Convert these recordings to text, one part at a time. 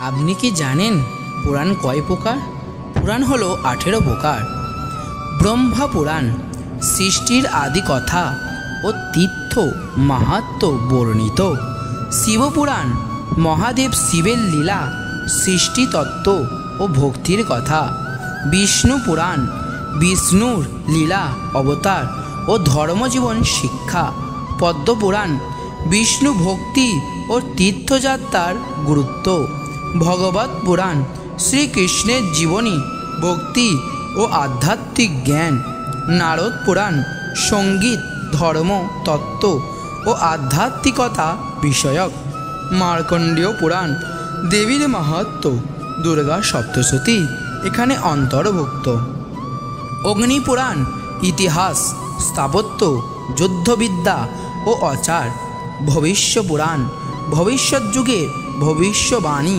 আপনি কি জানেন পুরাণ কয় প্রকার? পুরাণ হলো 18 প্রকার। ব্রহ্মা পুরাণ সৃষ্টির আদি কথা ও তীর্থ মাহাত্ম্য বর্ণিত। শিবপুরাণ মহাদেব শিবের লীলা, সৃষ্টিতত্ত্ব ও ভক্তির কথা। বিষ্ণু পুরাণ বিষ্ণুর লীলা, অবতার ও ধর্মজীবন শিক্ষা। পদ্মপুরাণ বিষ্ণু ভক্তি ও তীর্থযাত্রার গুরুত্ব। ভগবত পুরাণ শ্রীকৃষ্ণের জীবনী, ভক্তি ও আধ্যাত্মিক জ্ঞান। নারদ পুরাণ সঙ্গীত, ধর্ম, তত্ত্ব ও আধ্যাত্মিকতা বিষয়ক। মার্কণ্ডেয় পুরাণ দেবীর মাহাত্ম্য, দুর্গা সপ্তশতী এখানে অন্তর্ভুক্ত। অগ্নিপুরাণ ইতিহাস, স্থাপত্য, যুদ্ধবিদ্যা ও আচার। ভবিষ্য পুরাণ ভবিষ্যৎ যুগের ভবিষ্যবাণী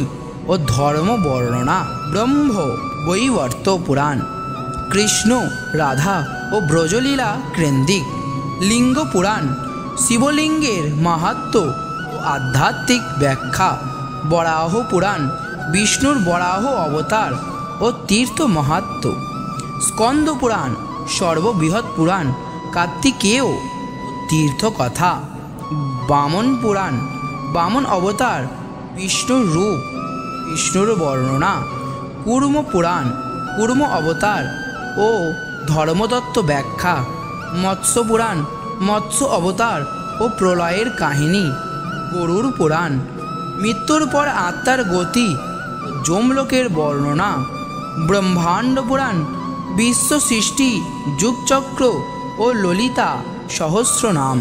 ও ধর্ম বর্ণনা। ব্রহ্ম বৈবর্ত পুরাণ কৃষ্ণ, রাধা ও ব্রজলীলা কেন্দ্রিক। লিঙ্গ পুরাণ শিবলিঙ্গের মাহাত্ম্য ও আধ্যাত্মিক ব্যাখ্যা। বরাহ পুরাণ বিষ্ণুর বরাহ অবতার ও তীর্থ মাহাত্ম্য। স্কন্দ পুরাণ সর্ববৃহৎ পুরাণ, কার্তিকেয় তীর্থ কথা। বামন পুরাণ বামন অবতার, বিষ্ণুর রূপ, বিষ্ণুর বর্ণনা। কুর্ম পুরাণ কুর্ম অবতার ও ধর্মতত্ত্ব ব্যাখ্যা। মৎস্য পুরাণ মৎস্য অবতার ও প্রলয়ের কাহিনী। গরুড় পুরাণ মৃত্যুর পর আত্মার গতি ও যমলোকের বর্ণনা। ব্রহ্মাণ্ড পুরাণ বিশ্ব সৃষ্টি, যুগচক্র ও ললিতা সহস্রনাম।